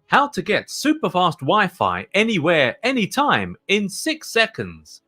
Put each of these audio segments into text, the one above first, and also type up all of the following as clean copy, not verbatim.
How to get super fast Wi-Fi anywhere, anytime in 6 seconds.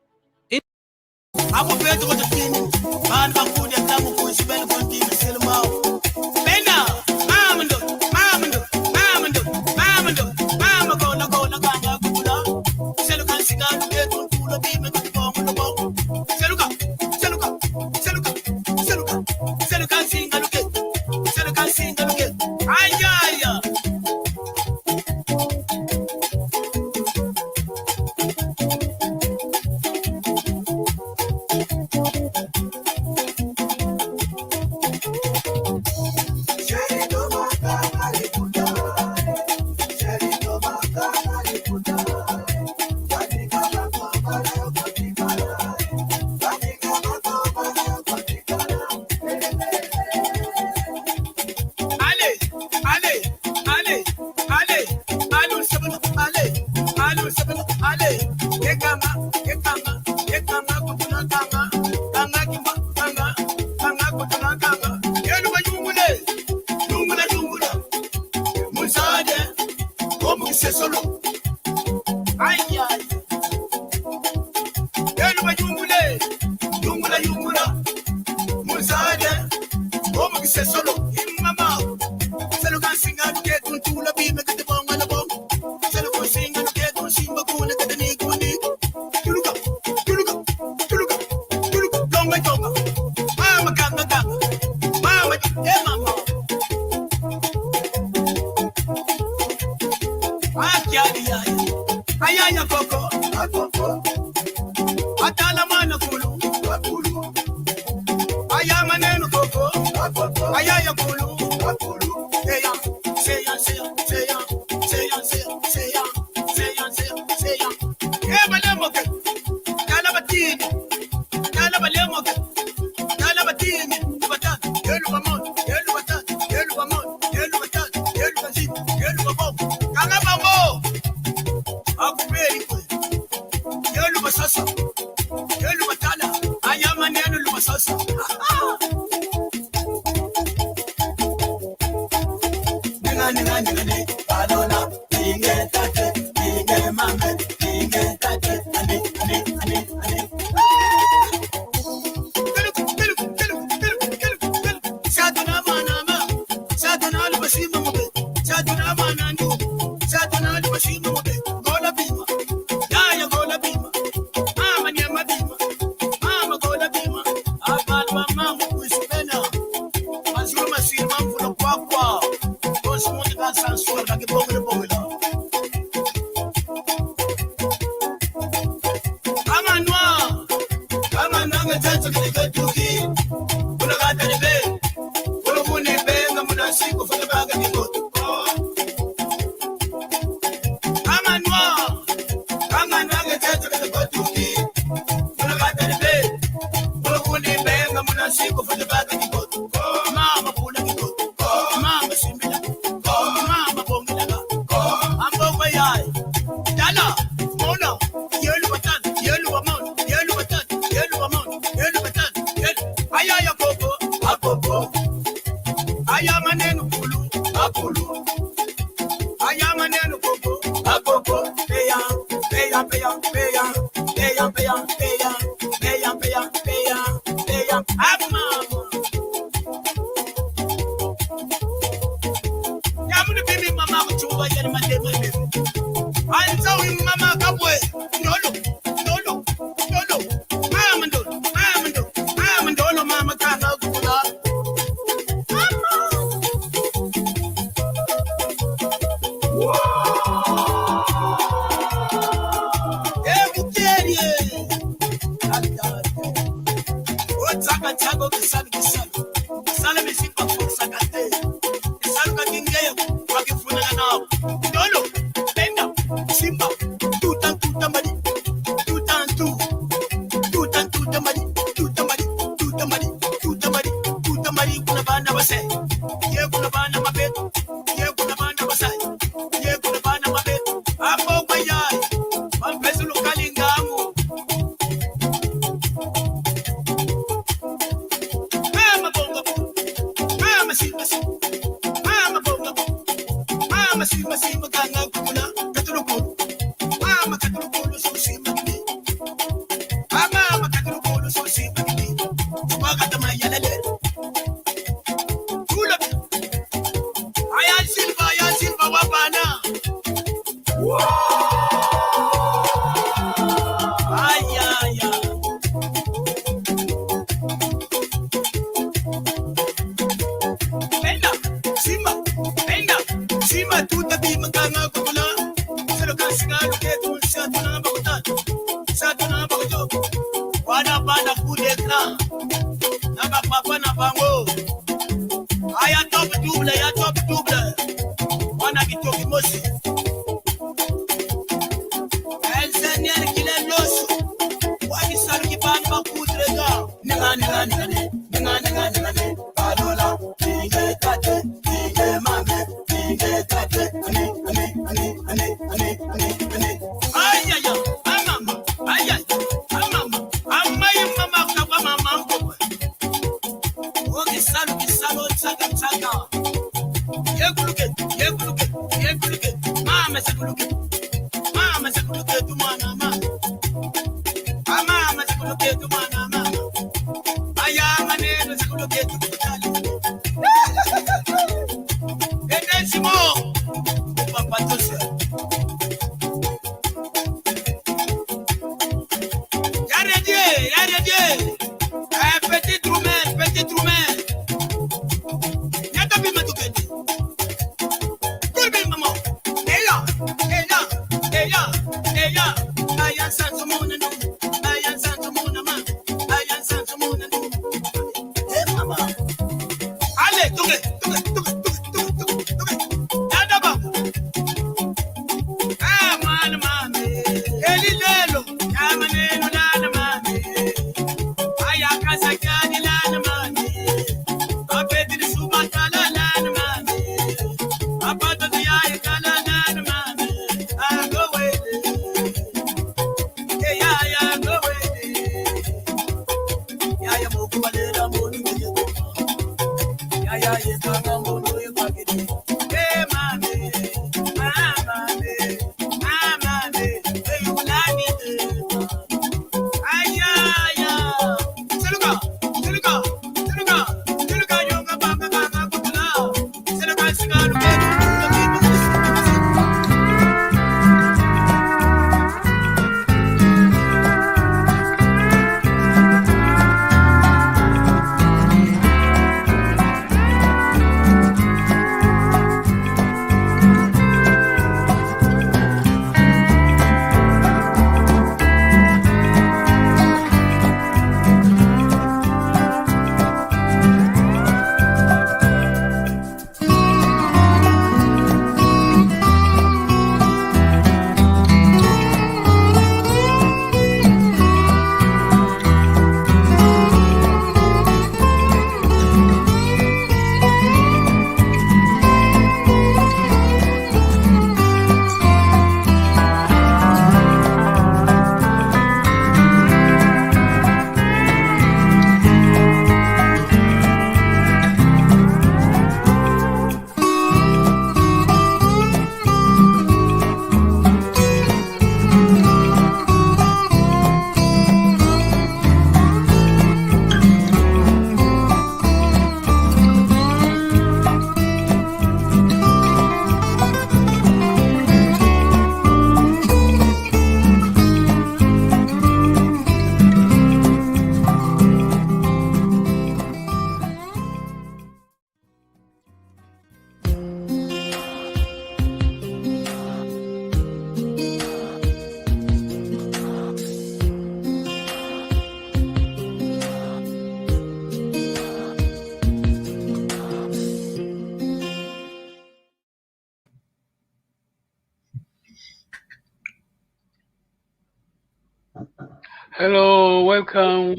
Hello, welcome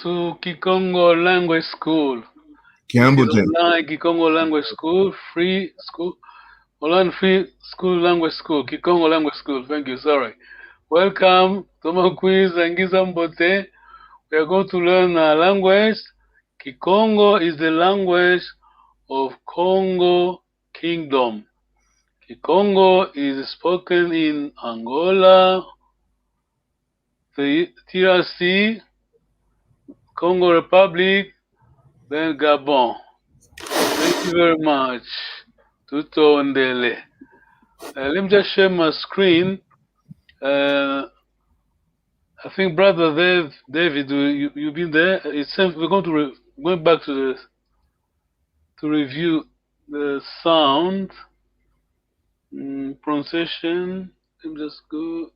to Kikongo Language School. This is Kiambote. online Kikongo Language School, free school, online free school language school, Kikongo Language School. Thank you, sorry. Welcome, Tomo Quiz and Gizambote. We are going to learn a language. Kikongo is the language of Congo Kingdom. Kikongo is spoken in Angola, the TRC, Congo Republic, then Gabon. Thank you very much. Tuto Ndele. Let me just share my screen. I think brother David, you've been there. We're going to going back to review the sound pronunciation. Let me just go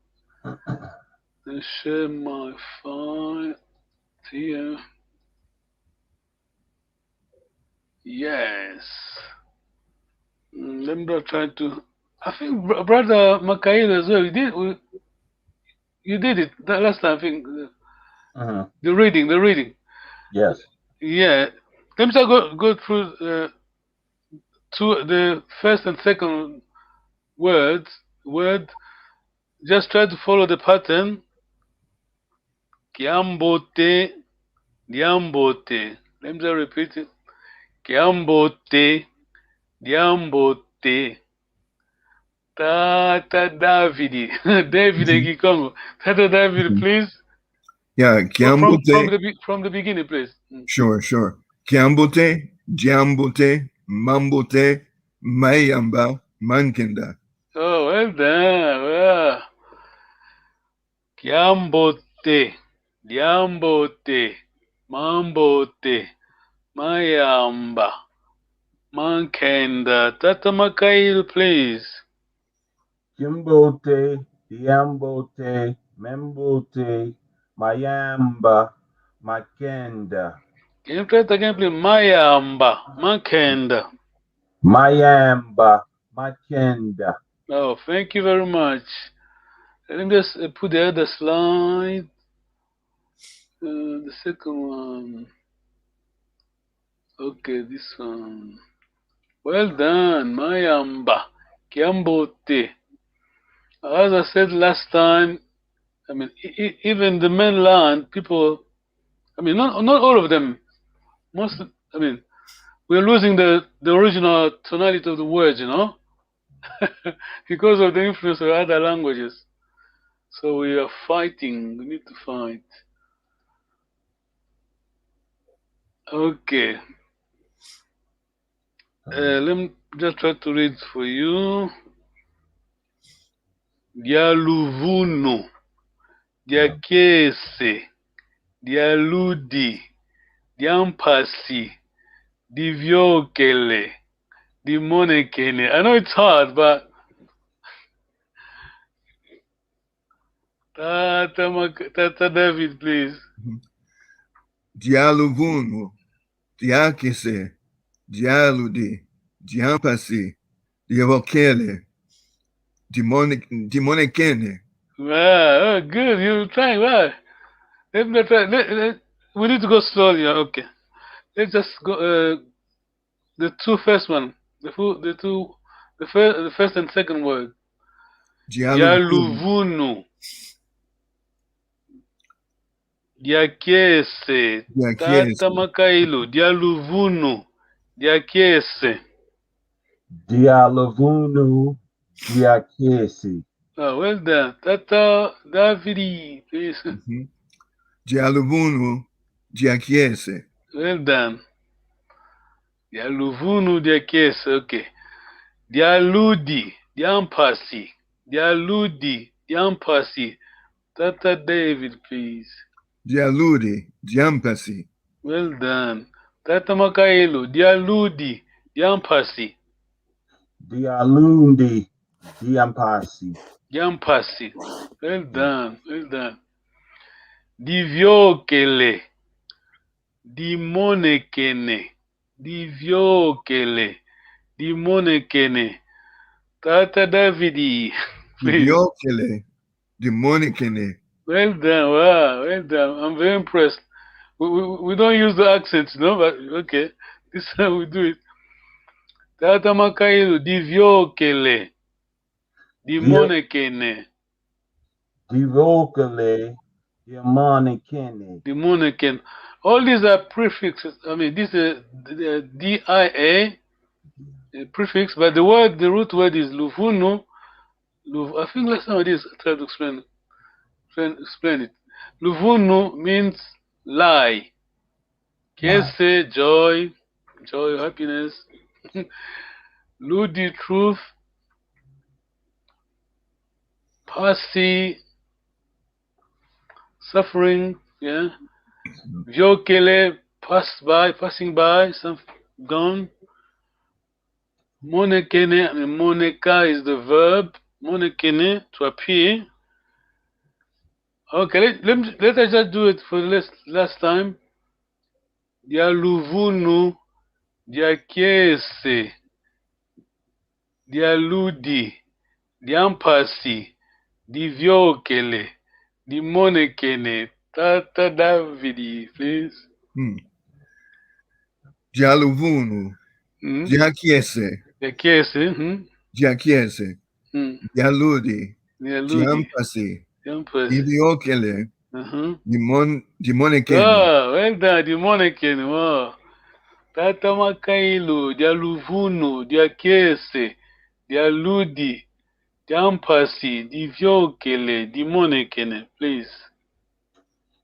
and share my file here. Yes. Let me try to. I think brother Makail as well. You did it that last time. I think the reading. Yes. Yeah. Let me just go through the first and second word. Just try to follow the pattern. Kiambote, diambote. Let me just repeat it. Kiambote, diambote. Tata Davidi. David Kikongo. Tata David, please. Yeah, Kiambote. From the beginning, please. Sure. Kiambote, Jambote, Mambote, Mayamba, Mankenda. Oh, well done. Well. Kiambote, diambote, mambote, mayamba, mankenda. Tata Makail, please. Kimbote, Diambote, Membote, Mayamba, Makenda. Can you try it again, please? Mayamba, mankenda. Mayamba, Makenda. Oh, thank you very much. Let me just put the other slide. The second one. Okay, this one. Well done, Mayamba, Kiambote. As I said last time, I mean, even the mainland people, I mean, not all of them. Most, I mean, we're losing the original tonality of the words, because of the influence of other languages. So we are fighting. We need to fight. Okay. Let me just try to read for you. Dialuvuno, diakese, dialudi, diampasi, diviokele, dimonekene. I know it's hard, but Tata David, please. Dialuvunu, Diakese, Dialudi, Diampasi, Diavokele, Dimonekene. Wow, oh, good. You're trying. Wow. Let me try. We need to go slowly. Okay. Let's just go. The two first one. The first and second word. Dialuvunu. Diakese. Tata Makailo. Dialuvunu. Diakese. Dialavunu, Diakesi. Oh, well done. Tata Davidi, please. Dialuvunu, Diakiese. Well done. Dialuvunu, Diakese. Okay. Dialudi, Diampasi. Dialudi, Diampasi. Tata David, please. Dialudi, Diampasi. Well done. Tata Makailo, Dialudi, Diampasi. Dialundi, Diampasi. Diampasi. Well done. Diviokele. Dimonekene. Diviokele. Dimonekene. Tata Davidi. Diviokele, Dimonekene. Well done. Wow, well done. I'm very impressed. We don't use the accents, no, but okay. This is how we do it. Tata Makailu, divyokele, dimonekene, Divokale, Yamanakene. dimoneken. All these are prefixes. I mean, this is the dia prefix, but the root word is luvunu. I think last time I did try to explain it. Luvunu means lie. Kese, joy, happiness. Ludi, truth. Pasi, suffering. Yeah. Vyokele, passing by, some gone. Monekene, I mean, moneka is the verb. Monekene, to appear. Okay, let us just do it for the last time. Dia luvunu, dia kiese, dia ludi, diampasi, divyokele, dimonekene. Tata Davidi, please. Dialuvunu, Hmm? Diakiese, Dia kiese, Diakiese, Dialudi, dialudi, Diampasi, diampasi. Diviokele, Dimonekene. Ah, well done, dimonekene. Wow. Tata Makailu, dialuvunu, diakiese, dialudi, diampasi, divyokele, dimonekene, please.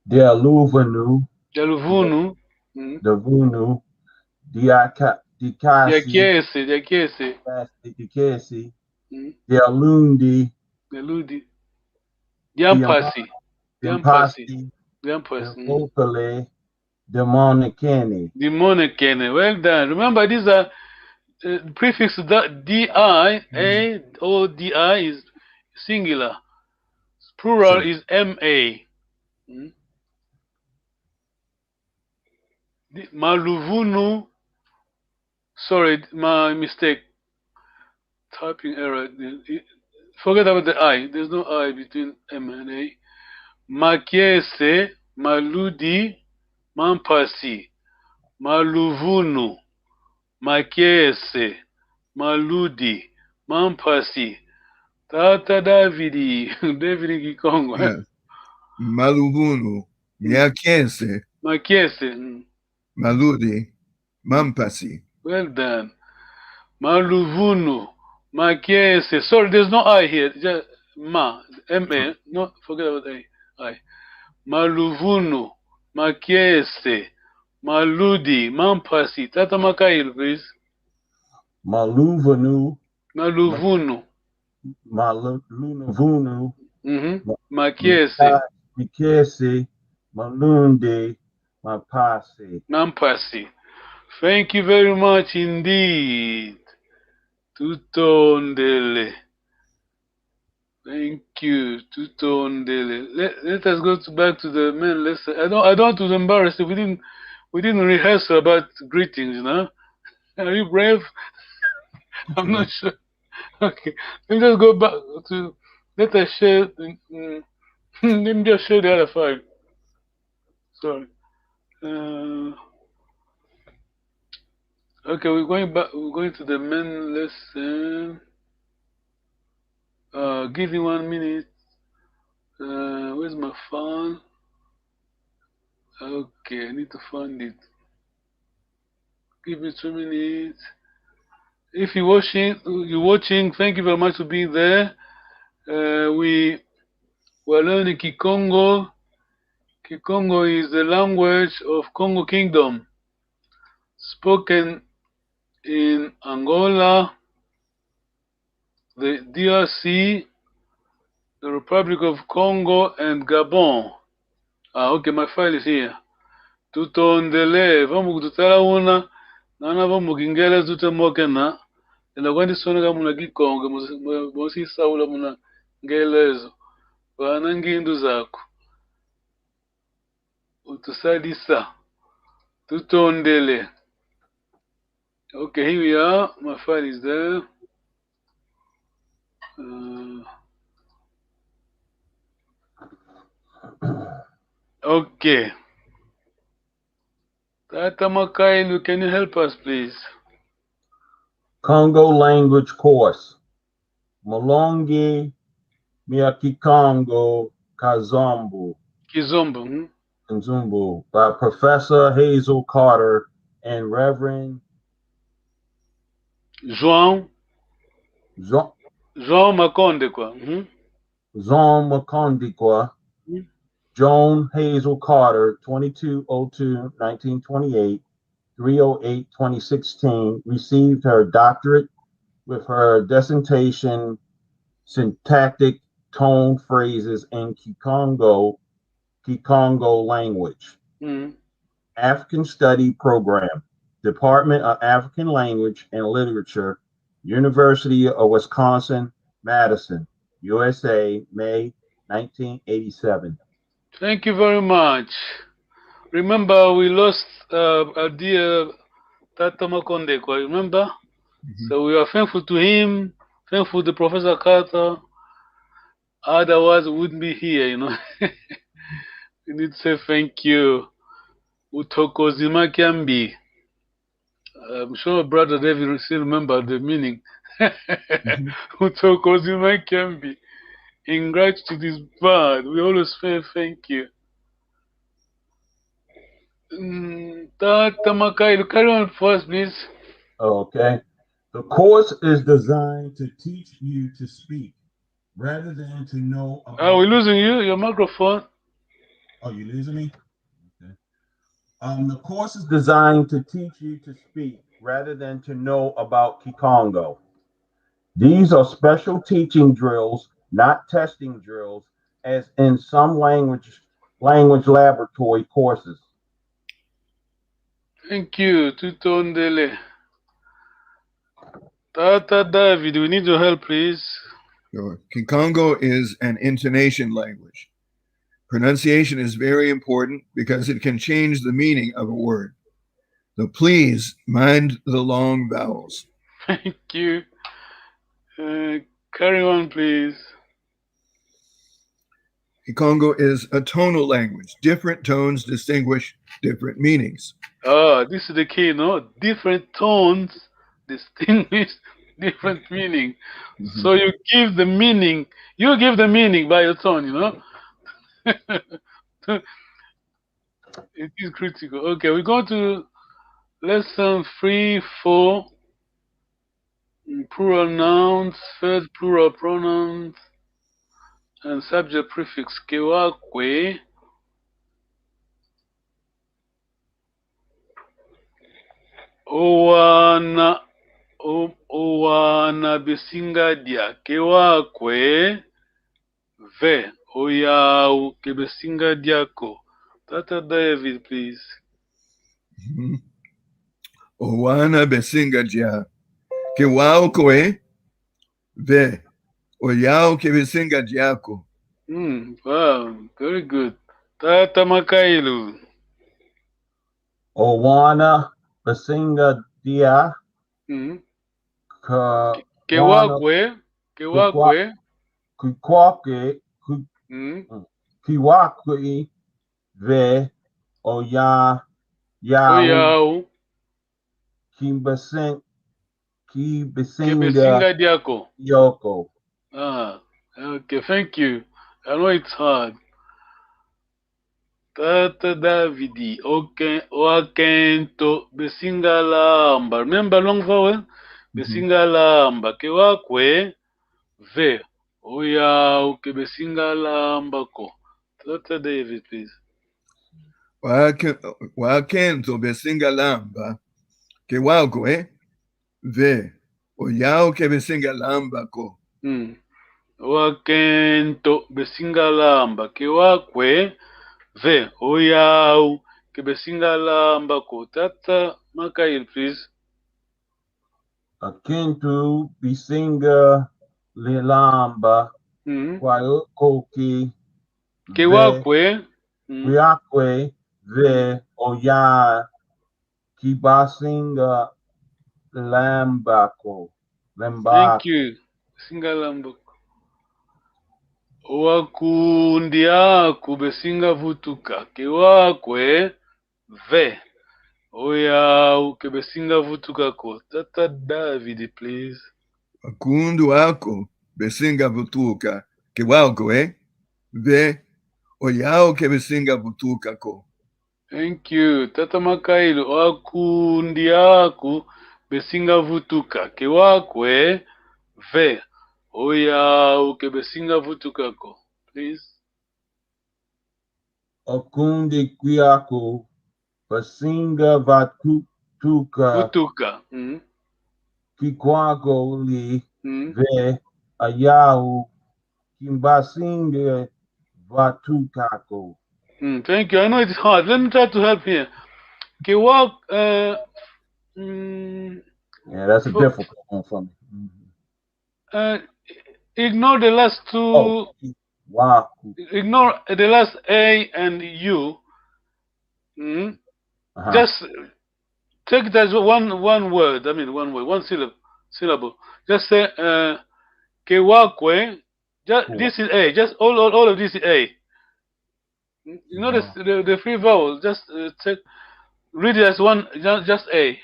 Dialuvanu, Dialuvunu, Davunu, Dikasi, diakiese, Dikasi, Dialundi, dialudi, diampasi, Diampasi, diampasi. Divokale, Demonakene. Dimonekene. Well done. Remember, these are prefix di, a, o, di is singular. Plural is ma. Maluvunu. Sorry, my mistake. Typing error. Forget about the I. There's no I between M and A. Makiese, maludi, mampasi, maluvunu, makiese, maludi, mampasi. Tata Davidi, Davidi Kikongo. Yeah. Maluvunu, Diakiese, Makiese. Maludi, Mampasi. Well done. Maluvunu, makiese. Sorry, there's no I here. Just ma, M-A. No, forget about A. I. Maluvunu, makiese, maludi, mampasi. Tata Makail, please. Maluvanu, Maluvunu. Malunavunu, Makiese. Mikesi, Malunde, Mapasi. Mampasi. Thank you very much indeed. Tutondele. Thank you, Tutondele. Let us go back to the main lesson. I don't want to embarrass you. We didn't rehearse about greetings, you know. Are you brave? I'm not sure. Okay, let me just go back to. Let us share. Let me just share the other file. Sorry. Okay, we're going back. We're going to the main lesson. Give me 1 minute. Where's my phone? Okay, I need to find it. Give me 2 minutes. If you're watching, thank you very much for being there. We're learning Kikongo. Kikongo is the language of Congo Kingdom, spoken in Angola, the DRC, the Republic of Congo, and Gabon. Okay, my file is here. Tutondele, vamos kututala una, nana vamos kingela tutamoke na, ina kwandi songa muna Kikongo, mosi saula muna ngelezo, wana ngindu zako. Utusadisa, tutondele. Okay, here we are. My file is there. Okay. Tata Makailu, can you help us, please? Congo language course. Mulongi Miakikongo Kazombu Kizombo. Nzumbu by Professor Hazel Carter and Reverend João Zon Makonde, quoi. Makondikwa, Mhm. Joan Hazel Carter, 2202-1928, 308-2016, received her doctorate with her dissertation syntactic tone phrases in Kikongo language. African Study Program, Department of African Language and Literature, University of Wisconsin, Madison, USA, May 1987. Thank you very much. Remember, we lost our dear Tata Makonde, quoi. Remember? So we are thankful to him, thankful to Professor Carter. Otherwise, we wouldn't be here, you know. We need to say thank you. Utokozima Kiambi. I'm sure Brother David still remember the meaning. Utokozima Kiambi. Ingratitude is bad. We always say thank you. Tata Makai, carry on first, please. Okay. The course is designed to teach you to speak rather than to know about. Are we losing you? Your microphone? Oh, you losing me? Okay. The course is designed to teach you to speak rather than to know about Kikongo. These are special teaching drills, not testing drills, as in some language laboratory courses. Thank you, Tutondele. Tata David, we need your help, please. Sure. Kikongo is an intonation language. Pronunciation is very important because it can change the meaning of a word. So please mind the long vowels. Thank you. Carry on, please. Kikongo is a tonal language. Different tones distinguish different meanings. This is the key, no? Different tones distinguish different meaning. So you give the meaning by your tone, you know? It is critical. Okay, we go to lesson 3-4. Plural nouns, first plural pronouns, and subject prefix. Kewakwe. Owana besingadia. Kewakwe. Ve. Oyau kebesingadiako. Tata David, please. Owana besingadia. Kewakwe. Ve. Oyau kebesingadiako. Wow, very good. Tata Makailu. Owana Basinga Dia. Kewakwe. Kikwake. Kiwakwe. Ve. Oya. Yau. Kibesinga Diako. Yoko. Okay, thank you. I know it's hard. Tata Davidi, okay, Wakento, Besinga Lamba. Remember long vowel? Besinga Lamba. Kewakwe, Ve. Oya, Besinga Lamba ko. Tata David, please. Wakento besinga lamba. Kewakwe. Ve. Oyau kebesinga lamba ko. Wakento besinga lamba. Kewakwe. Ve. Oyau kebesinga lamba ko. Tata Makail, please. Akintu Bisinga Lilamba. Kwaokoki. Kewakwe. Kewakwe. Ve. Oya. Kibasinga Lambako. Thank you. Singa Lambako. Wakundiaku besinga vutuka kewakwe ve oya kebesinga vutuka ko. Tata David, please. Akundu ako besinga vutuka kiwako ve oyao ke besinga vutuka ko. Thank you. Tata Makailo, wakundiaku besinga vutuka kewakwe ve oya kebesinga vutuka ko. Please. Okundi Kwiako Basinga Vatuka Vutuka. Kikwako Li Ve Ayau Kimbasinga Vatukako. Thank you. I know it's hard. Let me try to help here. Kewak. Yeah, that's a difficult one for me. Ignore the last two. Oh, Waku. Ignore the last A and U. Just take it as one word. I mean, one word, one syllable. Just say Kewakwe. This is A. Just all of this is A. You know the three vowels. Just read it as one. Just A.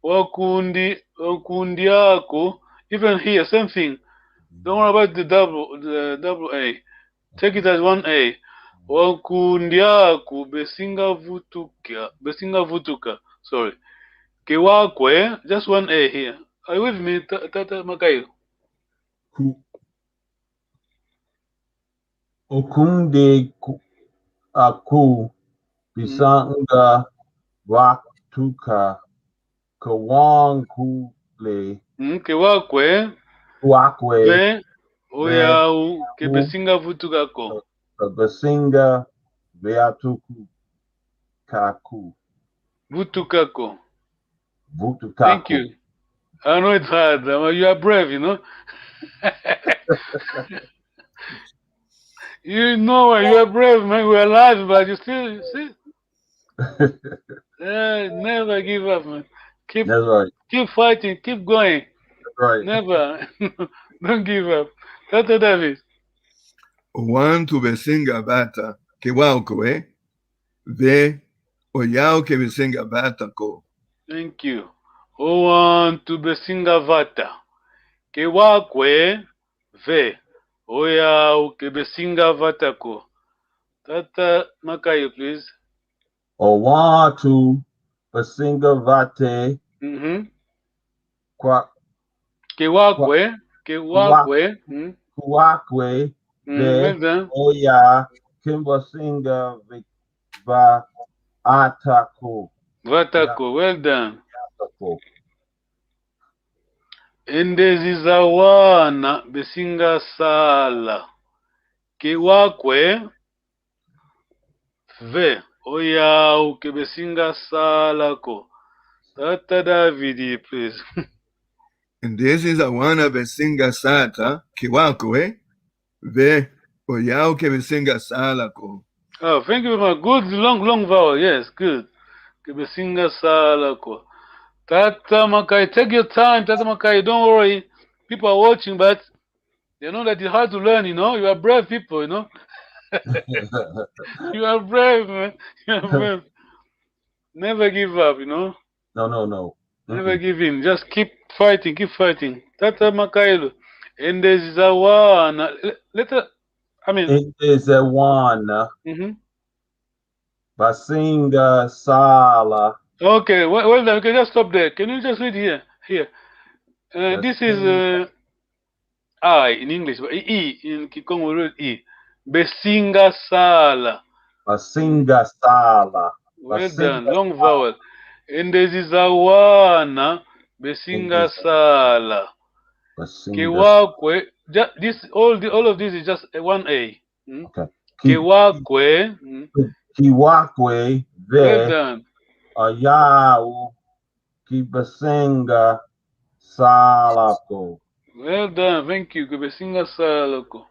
Wakundiako. Even here, same thing. Don't worry about the double A. Take it as one A. Wakundiaku besinga vutuka. Sorry. Kewakwe, just one A here. Are you with me, Tata Makayo? Okunde Aku Bisanga Vatuka Kawankule Kewakwe. Wakwe Ve oyau kebesinga vutuka ko. Basinga Veatuku Kaku Vutuka ko. Vutukaku. Thank you. I know it's hard. You are brave, you know. You know you are brave, man. We are alive, but you still, you see. Never give up, man. That's right. Keep fighting. Keep going. That's right. Never. Don't give up. Tata David. Owantu besinga bata kiwako ve oyao ke besinga bata ko. Thank you. Owantu besinga vata kewakwe ve oyao ke besinga vata ko. Tata Makayo, please. Owantu Basinga Vate Kewakwe. Kuwakwe Well done. Oya Kimbasinga Va Atako. Vatako. Well done. Endezizawana besinga sala kewakwe ve oyao ke besinga sala ko. Tata David, please. And this is awana besinga sata kiwako ve oyao ke besinga sala ko. Oh, thank you very much. Good long vowel. Yes, good. Ke besinga sala ko. Tata Makai, take your time, Tata Makai. Don't worry. People are watching, but they know that it's hard to learn, you know. You are brave people, you know. You are brave, man. You are brave. Never give up, you know. No. Never give in. Just keep fighting, Tata Makailo. And there is a one. It is a one. Basinga Sala. Okay, well done. Okay, just stop there. Can you just read here? This is I in English, but E in Kikongo word E. Besinga Sala. Basinga Sala. Well done. Long vowel. And there is a one. Besinga Sala. Kewakwe. This all of this is just one A. Okay. Kewakwe. Kiwakwe ve Well done. Ayau Kibasinga Salako. Well done. Thank you. Kibasinga Salako.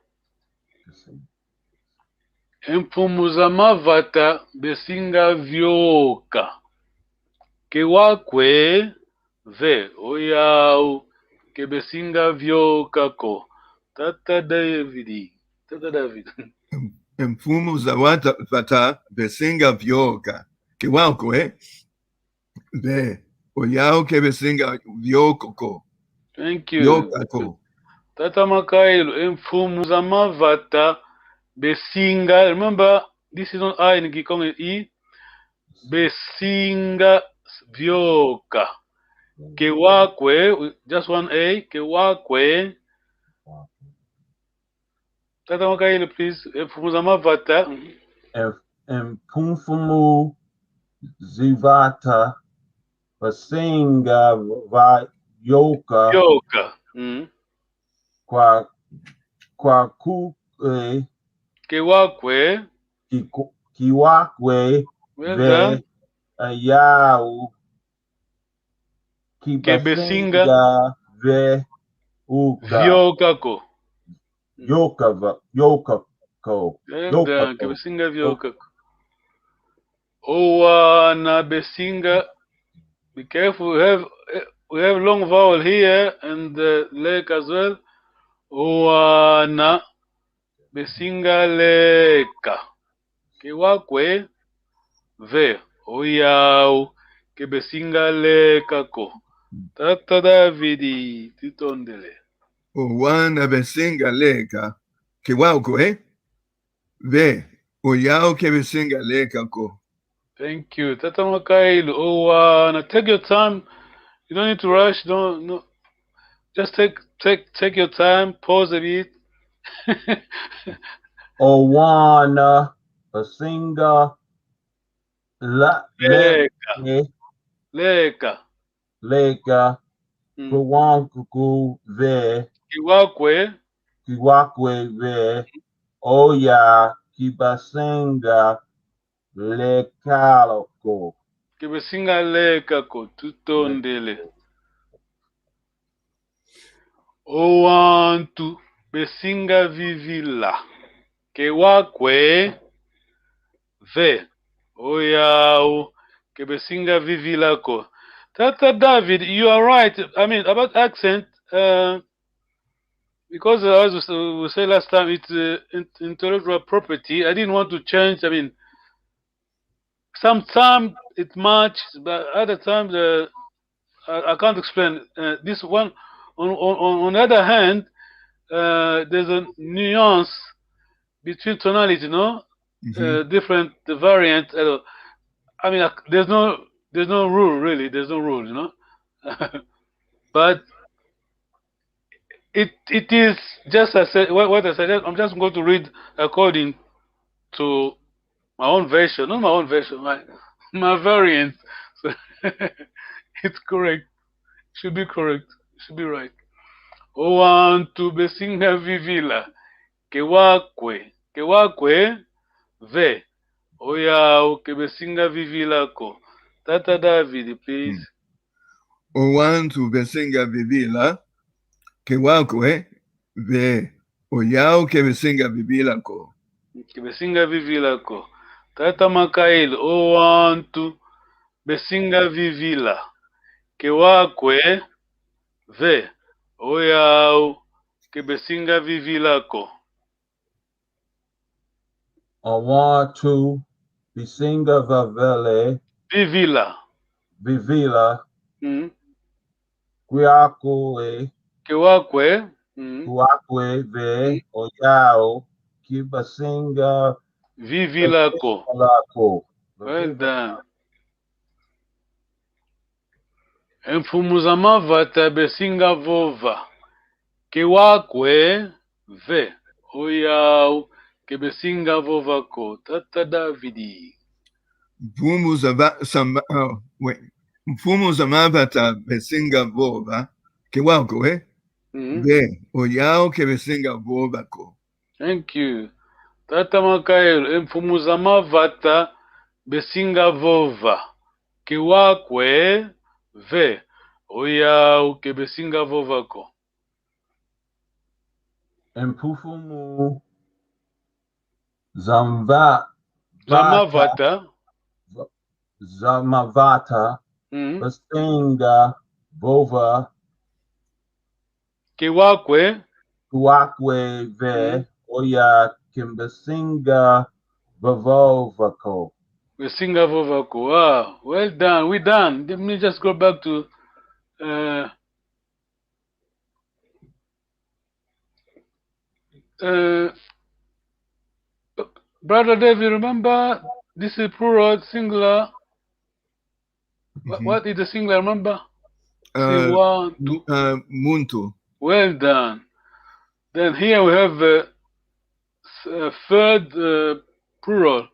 Empumuza mavata besinga vyoka. Kewakwe ve oyau kebesinga vyoka ko. Tata David. Tata David. Mfumo zawata vata besinga vyoka. Kiwakwe. Ve. Oyao ke besinga vyokoko. Thank you. Vyokako. Tata Makailo, emfumo zamavata besinga. Remember, this is not I in Kikong, it's E. Besinga vyoka. Kewakwe, just one A. Kewakwe. Tata Makailo, please. Emfumo zamavata. Mfumo zivata basinga vyoka Vyoka. kwa kukwe Kewakwe. kiwakwe Well ve done. ayau Kebesinga kibasinga ve uka vyokako. yokako Well done. Kebesinga vyokako. Owana besinga. Be careful. We have long vowel here and the leg as well. Owana besinga leka. Kewakwe ve oyau kebesinga lekako. Tata Davidi titondele. Owana besinga leka. Kiwakwe. Ve. Oyao ke besinga lekako. Thank you. Tata Makailo. Owana, take your time. You don't need to rush. No. Just take your time. Pause a bit. owana basinga Leka. leka kuwankuku ve Kiwakwe. kiwakwe ve oya kibasinga lekaloko Kebesinga lekako. Tutondele. Owantu besinga vivila. Kewakwe ve oyau kebesinga vivilako. Tata David, you are right. I mean about accent. Because as we said last time, it's intellectual property. I didn't want to change. I mean, sometimes it matches, but other times I can't explain. This one, on the other hand, there's a nuance between tonality, no? Different variant. I mean, there's no rule really. There's no rule, you know. But it is just as what I said. I'm just going to read according to my own version, not my own version, my variant. So it's correct. Should be correct. Should be right. Owantu besinga vivila. Kewakwe ve oyau kebesinga vivilako. Tata David, please. Owantu besinga vivila. Kewakwe ve oyao kebesinga vivilako. Kebesinga vivilako. Tata Makail. Owantu besinga vivila. Kewakwe ve oyau kebesinga vivilako. owantu bisinga vavele Vivila. kwiakwe Kewakwe. kuakwe ve oyao kibasinga Vivilako. lako Well done. Emfumu mavata besinga vova. Kewakwe ve oyau kebesinga vovako. Tata Davidi. Mfumo zamavata besinga vova. Kewakwe ve oyao kebesinga vovako. Thank you. Tata Makael. Emfumu mavata besinga vova. Kewakwe ve oyau kebesinga vovako. empufumu zamavata basinga vova Kewakwe Kuakwe ve oya kimbasinga vavovako. We sing Avovako. Wow, well done. We done. Let me just go back to Brother Dave, you remember this is plural, singular. What is the singular? Remember? Say one, two. Muntu. Well done. Then here we have a third plural.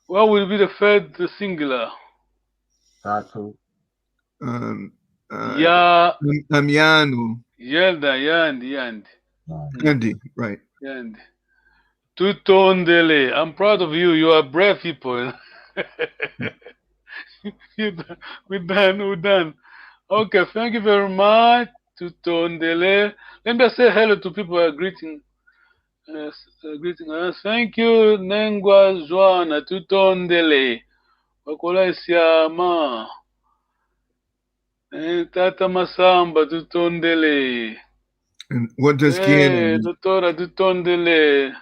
What will be the third singular? Tatu. Ya. Amyanu. Yelda, Yandi. Yandi, right. Yandi. Tutondele. I'm proud of you. You are brave people. We're done. Okay, thank you very much. Tutondele. Let me say hello to people who are greeting us. Thank you, Nengwa Zwana. Tutondele. Wakola Siama. Tata Masamba. Tutondele. And what does Kiena mean? Doctora Tutondele.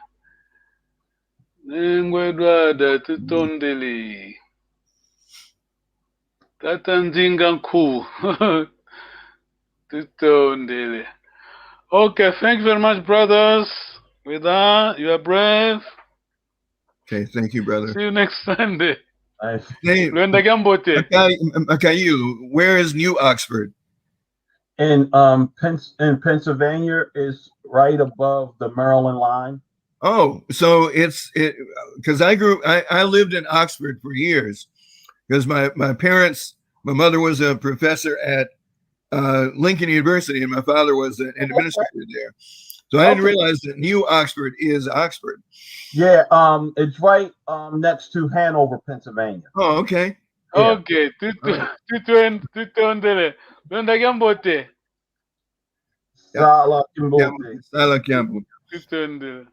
Nengwa Dwada Tutondele. Tata Nzinganku. Tutondele. Okay, thank you very much, brothers. With that, you are brave. Okay, thank you, brother. See you next Sunday. Nice. Hey, Luenda Gambote. Akayu, where is New Oxford? In Pennsylvania is right above the Maryland line. Oh, so it's because I lived in Oxford for years because my parents, my mother was a professor at Lincoln University and my father was an administrator there. So I didn't realize that New Oxford is Oxford. Yeah, it's right next to Hanover, Pennsylvania. Oh, okay. Yeah. Okay, Tutondele. Luenda Gambote. Sala Kimbote. Sala Kiambu. Tutondele.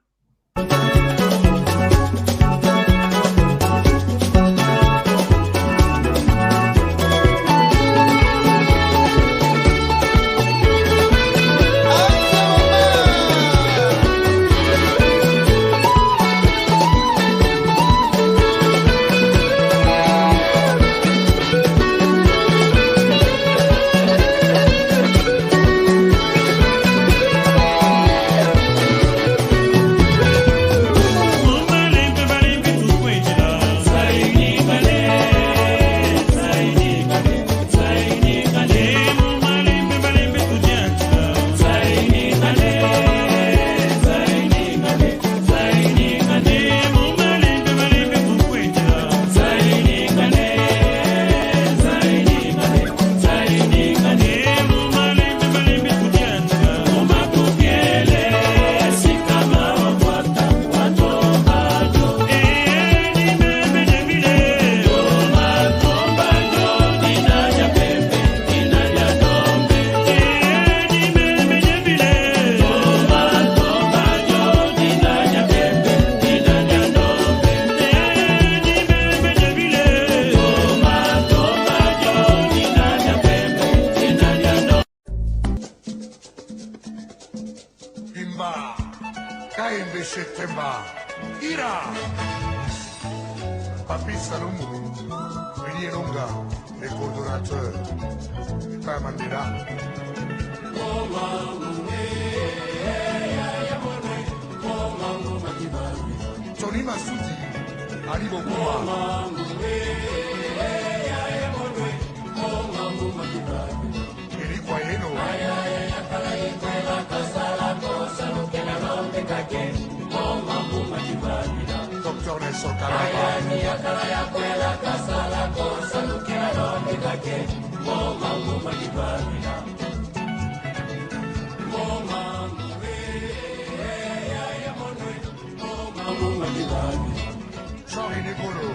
September. Ira. Papi Salomon, William Longa, les coordonnateurs. Père Mandela. Tony Masudi, Ali Bokuma. Eric Wayeno. Dr. Nelson Kalaba. Sorry, Nicolo.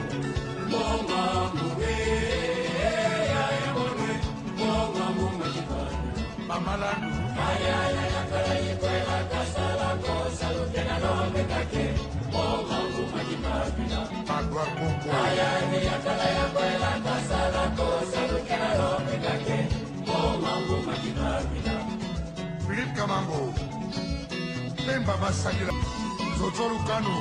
Mamalandu. Agua Coco. Philippe Kamango. Pemba Masagila, Zotoru Kanu.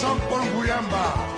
Jean-Paul Bouyamba.